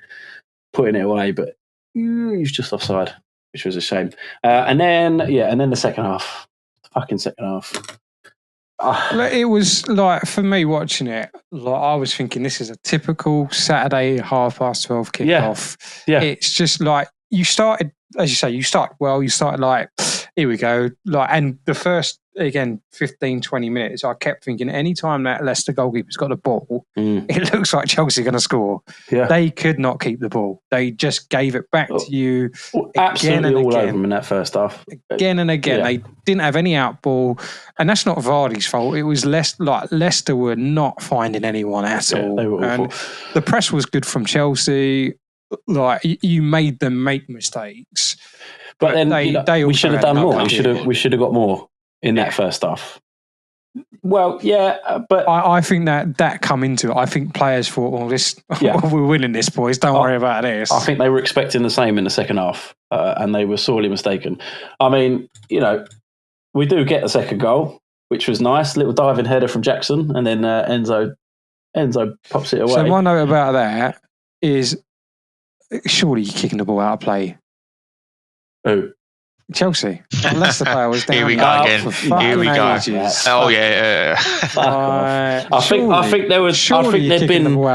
putting it away, but he was just offside, which was a shame. And then the second half, It was like, for me watching it, like, I was thinking this is a typical Saturday 12:30 kickoff. Yeah. It's just like, you started, as you say, you started well. You started like, here we go. Like, and the first again, 15, 20 minutes, I kept thinking any time that Leicester goalkeeper's got the ball, it looks like Chelsea are going to score. Yeah. They could not keep the ball. They just gave it back to you absolutely all over them in that first half. Again and again. They didn't have any outball. And that's not Vardy's fault. It was Leicester were not finding anyone at all. They were awful. And the press was good from Chelsea. Like, you made them make mistakes. But then we should have done more. We should have got more in that first half. Well, but I think that come into it. I think players thought, well, we're winning this, boys. Don't worry about this. I think they were expecting the same in the second half, and they were sorely mistaken. I mean, we do get the second goal, which was nice. Little diving header from Jackson, and then Enzo pops it away. So my note about that is, surely you're kicking the ball out of play. Who? Chelsea. Leicester player was down. Here we go again. Here we go. Ages. Oh yeah. I think there was. I think there'd been. No.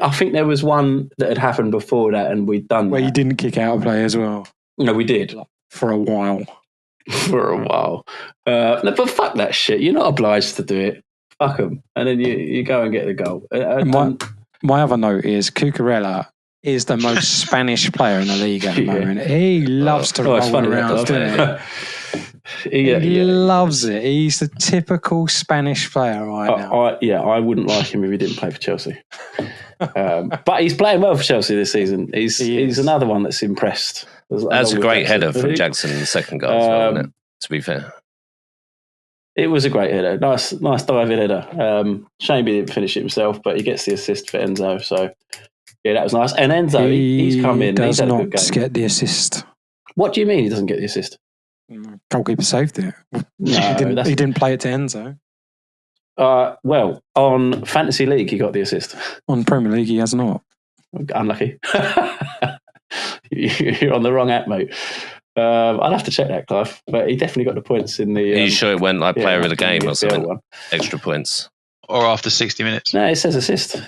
I think there was one that had happened before that, and we'd done. Where you didn't kick out of play as well. No, we did for a while. But fuck that shit. You're not obliged to do it. Fuck them, and then you go and get the goal. My other note is Cucurella is the most Spanish player in the league at the moment. He loves to roll around, doesn't he? He loves it. He's the typical Spanish player right now. I wouldn't like him if he didn't play for Chelsea. But he's playing well for Chelsea this season. He's another one that's impressed. That's a great header from Jackson in the second goal as well, isn't it? To be fair. It was a great header. Nice diving header. Shame he didn't finish it himself, but he gets the assist for Enzo, so... Yeah, that was nice. And Enzo, he's come in. Does he's had not a good game. Get the assist. What do you mean he doesn't get the assist? Goalkeeper saved it. No, he didn't play it to Enzo. Well, on Fantasy League, he got the assist. On Premier League, he has not. Unlucky. You're on the wrong app, mate. I'll have to check that, Clive. But he definitely got the points in the... Are you sure it went like player of the game or something? One. Extra points. Or after 60 minutes? No, it says assist.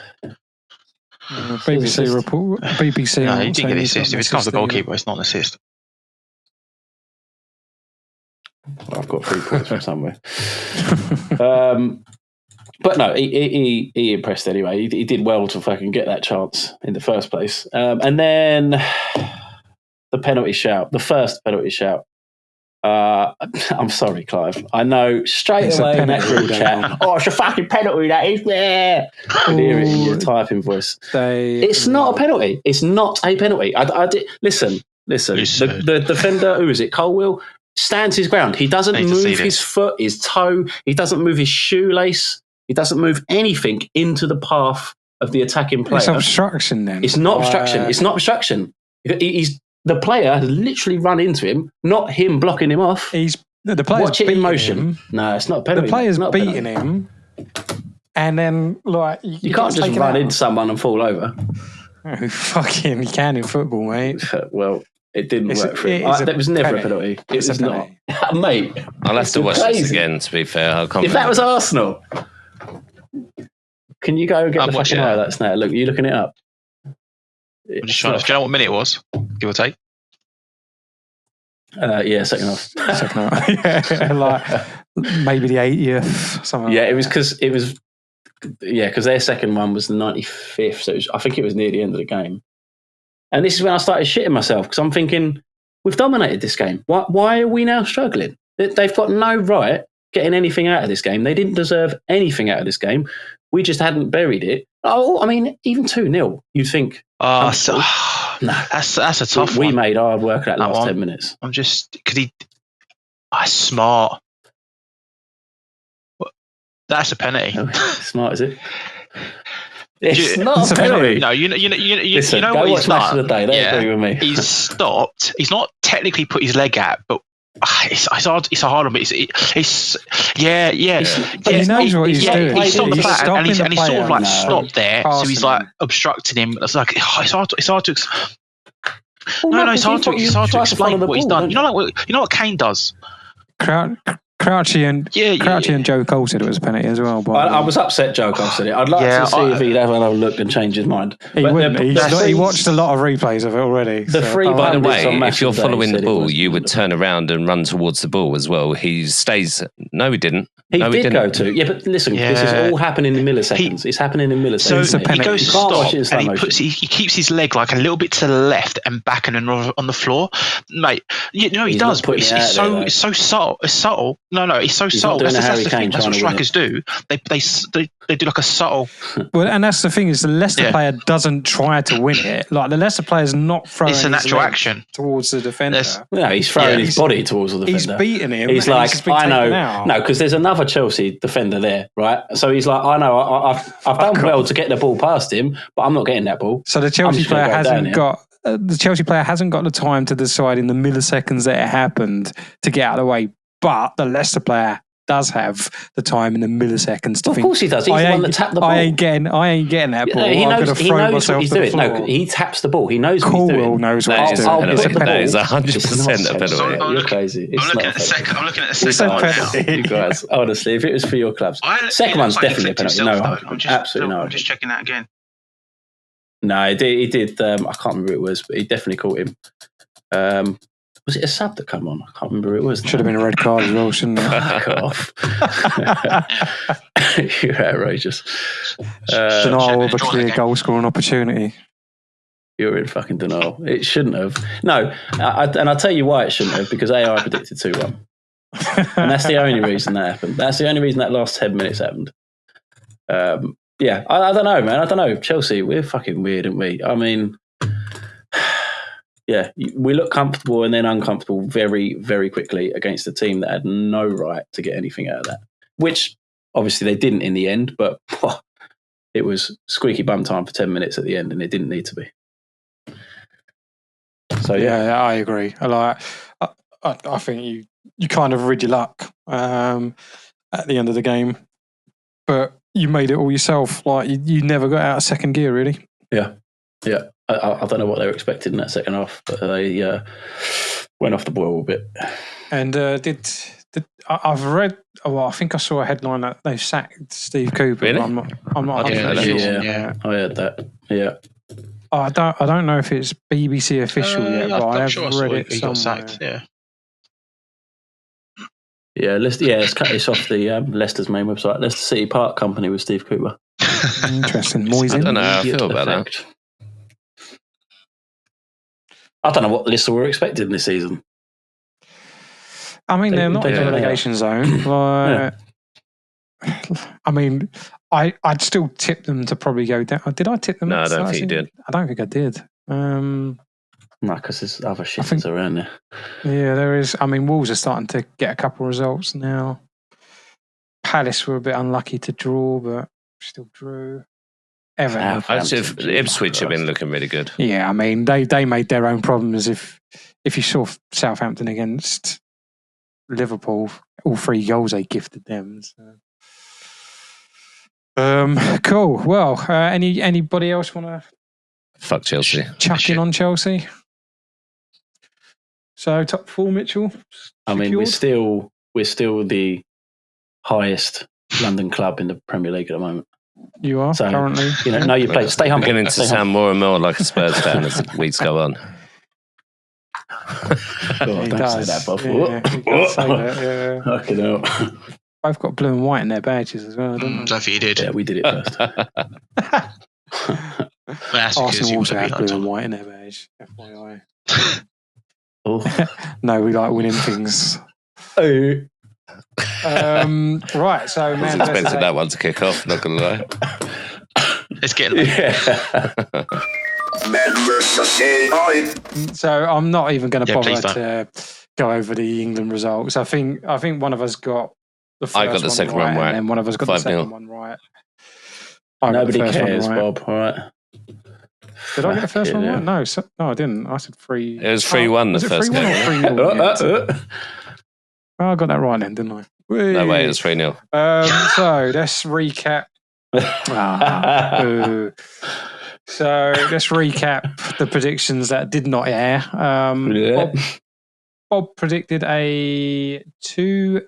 BBC report. BBC. No, he didn't get the assist. If it's not the goalkeeper, it's not an assist. Well, I've got 3 points from somewhere. But no, he impressed anyway. He did well to fucking get that chance in the first place. And then the penalty shout, the first penalty shout. I'm sorry, Clive. I know straight away in that group chat. Oh, it's a fucking penalty, that is. Yeah. I can hear it in your typing voice. It's not a penalty. It's not a penalty. Listen. The defender, who is it? Colwill stands his ground. He doesn't move his foot, his toe. He doesn't move his shoelace. He doesn't move anything into the path of the attacking player. It's obstruction then. It's not obstruction. It's not obstruction. The player has literally run into him, not him blocking him off. The player's watch it in motion. Him. No, it's not a penalty. The player's beating him, and then you can't just run into someone and fall over. Oh, fucking, you can in football, mate. Well, it didn't work for him. That was never a penalty. It was not, mate. I'll have to watch this again. To be fair, if that was Arsenal, can you go and get the fucking eye of that snare? Look, are you looking it up? I'm just trying to. Do you know what minute it was? Give or take. Second half. Like maybe the 80th. Something. Yeah, it was because their second one was the 95th. So I think it was near the end of the game. And this is when I started shitting myself because I'm thinking we've dominated this game. Why are we now struggling? They've got no right getting anything out of this game. They didn't deserve anything out of this game. We just hadn't buried it. Oh, I mean, even 2-0, you'd think. No, that's a tough one. We made hard work that last 10 minutes. I'm just because smart. That's a penalty. Smart, is it? It's not a penalty. No, you Listen, know go what watch he's Match done. of the Day. They agree with me. He's stopped. He's not technically put his leg out, but it's hard. It's a hard one. But it's yeah. He knows what he's doing. He stopped the back and he's sort of like stopped there, so he's like him. obstructing him. It's like it's hard to. It's hard to explain what he's done. You know what Kane does? Crouchy and Joe Cole said it was a penalty as well. I was upset Joe Cole said it. I'd like to see if he'd have another look and change his mind. He wouldn't. He watched a lot of replays of it already. By the way, if you're following the ball, you would turn around and run towards the ball as well. He stays. No, he didn't. He did go to. Yeah, but listen, this is all happening in milliseconds. It's happening in milliseconds. So he goes to stop and he keeps his leg like a little bit to the left and back and then on the floor. Mate, he does, but it's so subtle. It's subtle. No, it's so subtle. That's the thing. That's what strikers do. They do like a subtle. Well, and that's the thing is the Leicester player doesn't try to win it. Like the Leicester player's not throwing. It's a natural action towards the defender. No, he's throwing his body towards the defender. He's beating him. He's like, I know. No, because there's another Chelsea defender there, right? So he's like, I know. I've done well to get the ball past him, but I'm not getting that ball. So the Chelsea player hasn't got. The Chelsea player hasn't got the time to decide in the milliseconds that it happened to get out of the way, but the Leicester player does have the time in the milliseconds to think. Of course he does. He's the one that tapped the ball. I ain't getting that ball. He knows what he's doing. No, he taps the ball. He knows what he's doing. Knows what he's doing. That is 100% a penalty. You're crazy. I'm looking at the second one now. You guys, honestly, if it was for your clubs, second one's definitely a penalty. No, absolutely no. I'm just checking that again. No, he did. I can't remember who it was, but he definitely caught him. Was it a sub that come on? I can't remember who it was. Should have been a red card as well, shouldn't it? Fuck off. You're outrageous. Denial of a clear goal scoring opportunity. You're in fucking denial. It shouldn't have. No, and I'll tell you why it shouldn't have, because AI predicted 2-1. And that's the only reason that happened. That's the only reason that last 10 minutes happened. Yeah, I don't know, man. I don't know. Chelsea, we're fucking weird, aren't we? I mean, yeah, we look comfortable and then uncomfortable very, very quickly against a team that had no right to get anything out of that, which obviously they didn't in the end, but it was squeaky bum time for 10 minutes at the end and it didn't need to be. So, yeah I agree. I think you kind of rid your luck at the end of the game, but you made it all yourself. Like you never got out of second gear, really. Yeah. I don't know what they were expecting in that second half, but they went off the boil a bit. And I've read? Well, I think I saw a headline that they sacked Steve Cooper. Really? I'm not sure. Yeah, I heard that. Yeah. I don't know if it's BBC official yet, but I have read it somewhere. Got sacked, yeah. Yeah, it's off the Leicester's main website. Leicester City Park Company with Steve Cooper. Interesting. Moisey. I don't know how I feel about that. I don't know what Leicester were expecting this season. I mean, they're not in the relegation zone. I mean, I'd still tip them to probably go down. Did I tip them? No, I don't think you did. I don't think I did. No, because there's other shit around there. Yeah, there is. I mean, Wolves are starting to get a couple of results now. Palace were a bit unlucky to draw, but still drew. Ipswich have been looking really good. Yeah, I mean, they made their own problems. If you saw Southampton against Liverpool, all 3 goals they gifted them. So. Cool. Well, anybody else want to fuck Chelsea? Chuck in on Chelsea. So top 4, Mitchell. I mean, we're still the highest London club in the Premier League at the moment. You are currently. Know your place. Stay humble. Beginning to sound more and more like a Spurs fan as the weeks go on. Don't say that, Bob. Yeah. Fucking hell. Both got blue and white in their badges as well, don't they? I think you did. Yeah, we did it first. Arsenal also had blue and white in their badge. FYI. No, we like winning things. Oh. Right, so man, expected that one to kick off. Not gonna lie. Let's get it. So I'm not even going to bother to go over the England results. I think one of us got the first one. I got the second one right, and then one of us got the second one right. Nobody cares, Bob. All right. Did I get the first one right? No, I didn't. I said 3. It was 3-1 the first game. 3-0? I got that right then, didn't I? No way, it was 3-0. So let's recap. So let's recap the predictions that did not air. Bob predicted a 2-1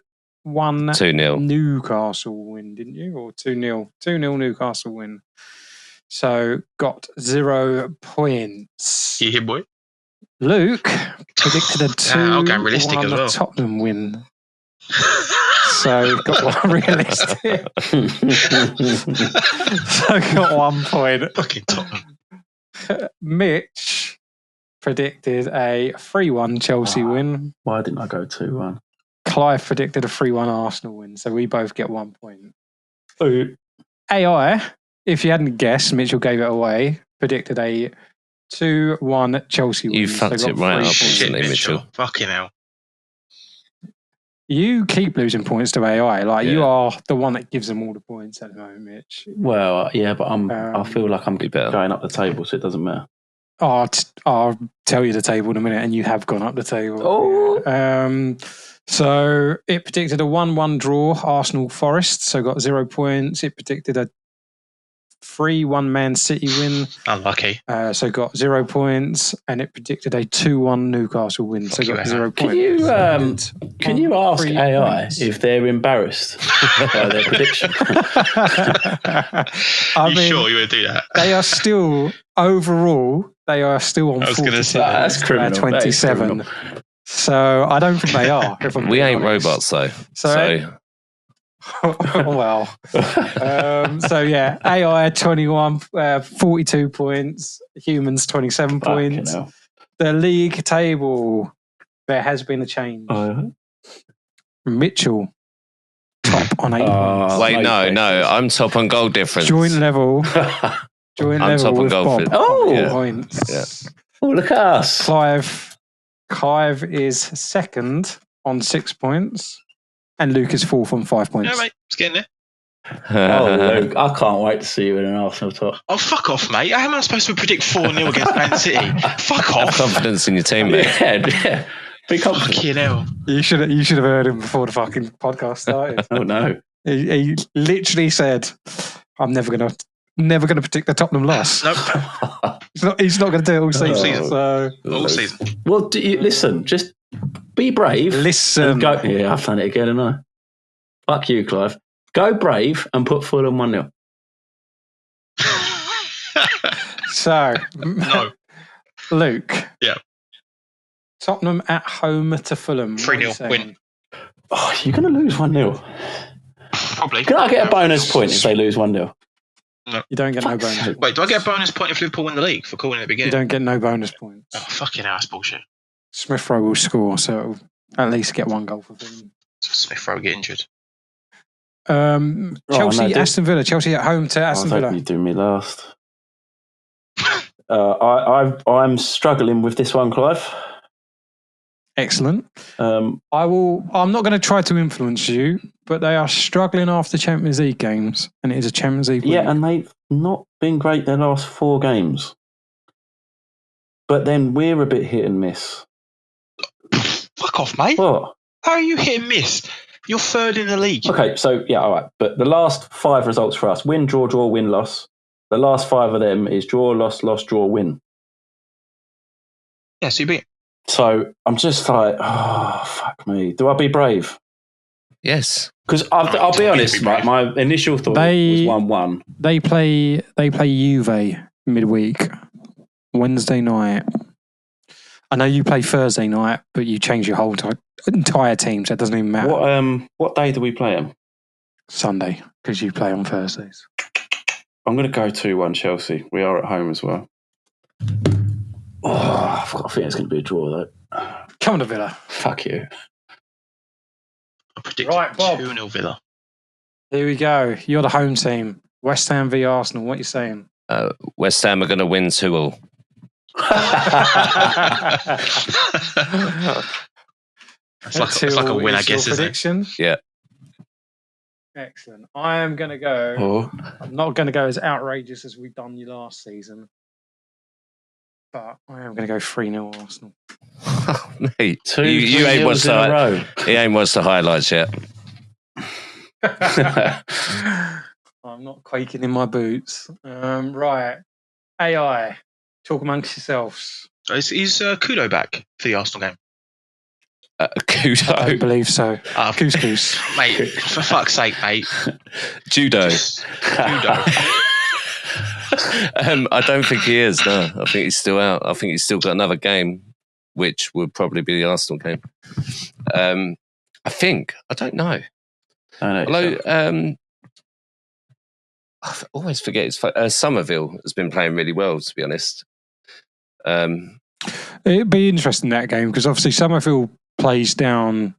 2-0 Newcastle win, didn't you? Or 2-0? 2-0 Newcastle win. So got 0 points. You here, boy? Luke predicted a 2-1 well. Tottenham win. So got one realistic. So got 1 point. Fucking Tottenham. Mitch predicted a 3-1 Chelsea win. Why didn't I go 2-1? Clive predicted a 3-1 Arsenal win, so we both get 1 point. Ooh. AI, if you hadn't guessed, Mitchell gave it away, predicted a 2-1 Chelsea win. You fucked it right up, Shit, Mitchell. Fucking hell. You keep losing points to AI. Like, you are the one that gives them all the points at the moment, Mitch. Well, yeah, but I feel like I'm going up the table, so it doesn't matter. I'll tell you the table in a minute, and you have gone up the table. Oh. So it predicted a 1-1 draw, Arsenal Forest, so got 0 points. It predicted a 3-1 Man City win. Unlucky. So got 0 points, and it predicted a 2-1 Newcastle win. So got 0 points. Can you ask AI if they're embarrassed by their prediction? I mean, sure you would do that? They are still overall. They are still on 42. That's criminal. 27. That so I don't think they are. If we ain't robots though. So. Well, so yeah, AI 21, 42 points, humans 27 points. The league table, there has been a change. Mitchell top on 8 points. Wait, no, I'm top on goal difference. Joint level. I'm top on goal difference. Points. Yeah. Oh, look at us. Clive is second on 6 points. And Luke is fourth on 5 points. Yeah, mate. It's getting there. Luke, I can't wait to see you in an Arsenal top. Oh, fuck off, mate. How am I supposed to predict 4-0 against Man City? Fuck off. Have confidence in your team, mate. Yeah. Be confident. Fucking hell. You should have heard him before the fucking podcast started. Oh, no. He literally said, I'm never gonna predict the Tottenham loss. Nope. He's not going to do it all season. All season. Well, listen, just be brave. Listen. Go, yeah, I've done it again, haven't I? Fuck you, Clive. Go brave and put Fulham 1-0. So, no. Luke. Yeah. Tottenham at home to Fulham. 3-0 win. Oh, you're going to lose 1-0. Probably. Can I get a bonus point if they lose 1-0? No. You don't get no bonus point. Wait, do I get a bonus point if Liverpool win the league for calling it at the beginning? You don't get no bonus points. Oh, fucking hell, that's bullshit. Smith Rowe will score, so it'll at least get 1 goal for Fulham. Smith Rowe get injured. Chelsea, Aston Villa. Chelsea at home to Aston Villa. You do me last. I'm struggling with this one, Clive. Excellent. I'm not going to try to influence you, but they are struggling after Champions League games, and it is a Champions League week. Yeah, and they've not been great their last 4 games. But then we're a bit hit and miss. Fuck off, mate. What? How are you hit and miss? You're third in the league. Okay, so yeah, all right. But the last 5 results for us: win, draw, win, loss. The last 5 of them is draw, loss, draw, win. Yeah, so you beat. So I'm just like, oh, fuck me. Do I be brave? Yes. Because I'll be honest, my initial thought was 1-1. They play Juve midweek, Wednesday night. I know you play Thursday night, but you change your whole entire team, so it doesn't even matter. What day do we play them? Sunday, because you play on Thursdays. I'm going to go 2-1 Chelsea. We are at home as well. Oh, I think it's going to be a draw, though. Come on to Villa. Fuck you. I predicted 2-0 Villa. Here we go. You're the home team. West Ham v Arsenal. What are you saying? West Ham are going to win 2-0. It's like a win, I guess, prediction? Isn't it? Yeah. Excellent. I am going to go. I'm not going to go as outrageous as we've done you last season, but I am going to go 3-0 Arsenal. Mate, you ain't watched he ain't watched the highlights yet. I'm not quaking in my boots. Right. AI, talk amongst yourselves. Is Kudo back for the Arsenal game? Kudo. I don't believe so. Couscous. Mate, for fuck's sake, mate. Judo. Judo. I don't think he is, no. I think he's still out. I think he's still got another game, which would probably be the Arsenal game. I think. I don't know. Although, I always forget his Somerville has been playing really well, to be honest. It'd be interesting, that game, because obviously Somerville plays down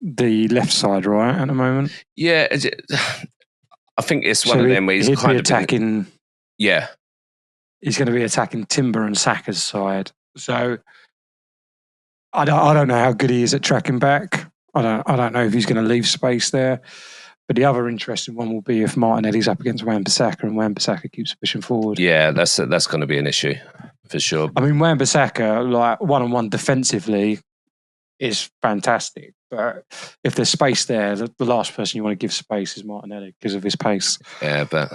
the left side, right, at the moment. Yeah, I think it's one of them where he's kind of attacking. Yeah, he's going to be attacking Timber and Saka's side. So I don't know how good he is at tracking back. I don't know if he's going to leave space there. But the other interesting one will be if Martinelli's up against Wan-Bissaka and Wan-Bissaka keeps pushing forward. Yeah, that's going to be an issue for sure. I mean, Wan-Bissaka, like one-on-one defensively, is fantastic. But if there's space there, the last person you want to give space is Martinelli because of his pace. Yeah, but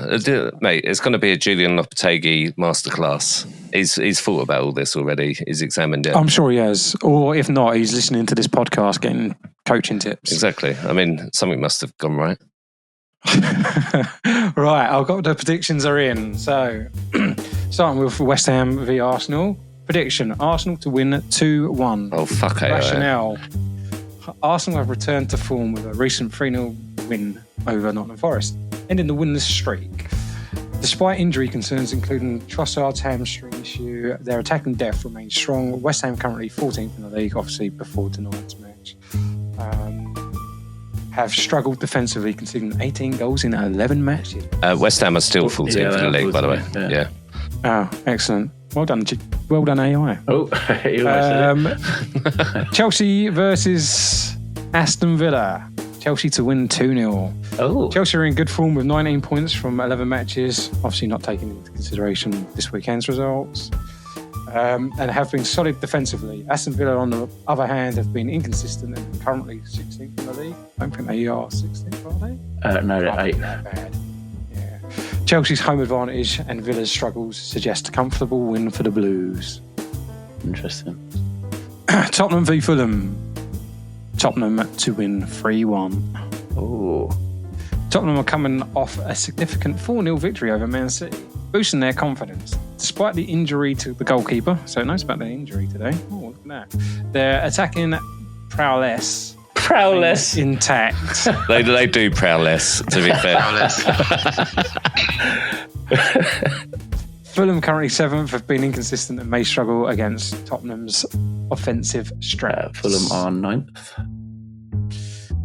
mate, it's going to be a Julian Lopetegui masterclass. He's thought about all this already. He's examined it. I'm sure he has. Or if not, he's listening to this podcast, getting coaching tips. Exactly. I mean, something must have gone right. Right, I've got the predictions are in. So, starting with West Ham v Arsenal. Prediction: Arsenal to win 2-1. Oh, fuck it. Rationale: Arsenal have returned to form with a recent 3-0 win over Nottingham Forest, ending the winless streak. Despite injury concerns, including Trossard's hamstring issue, their attacking depth remains strong. West Ham currently 14th in the league, obviously before tonight's match. Have struggled defensively, conceding 18 goals in 11 matches. West Ham are still 14th in the league, by the way. Yeah. Oh, excellent. Well done, AI. Oh, Chelsea versus Aston Villa. Chelsea to win 2-0. Oh. Chelsea are in good form with 19 points from 11 matches, obviously not taking into consideration this weekend's results, and have been solid defensively. Aston Villa, on the other hand, have been inconsistent and currently 16th in the league. I don't think they are 16th, are they? No, they're 8th. That bad. Yeah. Chelsea's home advantage and Villa's struggles suggest a comfortable win for the Blues. Interesting. Tottenham v Fulham. Tottenham to win 3-1. Oh. Tottenham are coming off a significant 4-0 victory over Man City, boosting their confidence. Despite the injury to the goalkeeper, so nice about their injury today. Oh, look at that. Their attacking prowess intact. They do prowess, to be fair. Fulham, currently 7th, have been inconsistent and may struggle against Tottenham's offensive strengths. Fulham are 9th.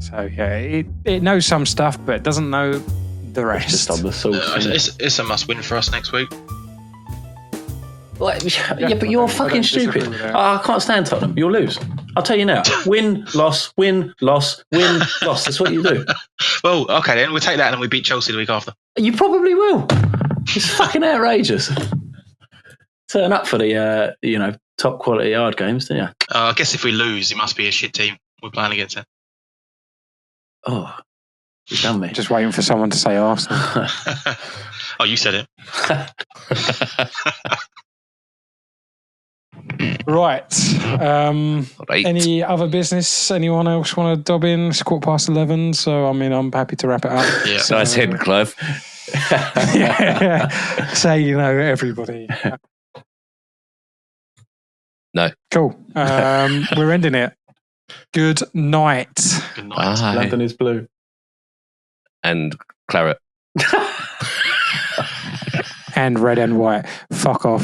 So, yeah, it knows some stuff, but it doesn't know the rest. It's just on the sauce. It's a must-win for us next week. Yeah, but you're fucking stupid. I can't stand Tottenham. You'll lose. I'll tell you now. Win, loss, win, loss, win, loss. That's what you do. Well, okay then. We'll take that and we beat Chelsea the week after. You probably will. It's fucking outrageous. Turn up for the, top quality yard games, don't you? I guess if we lose, it must be a shit team we're playing against then. Oh, you've done me. Just waiting for someone to say Arsenal. Oh, you said it. Right. Any other business? Anyone else want to dob in? It's 11:15, so I'm happy to wrap it up. Yeah. So, nice hit, Clive. Yeah. Say, everybody. No. Cool. We're ending it. Good night. Good night. Bye. London is blue. And claret. And red and white. Fuck off.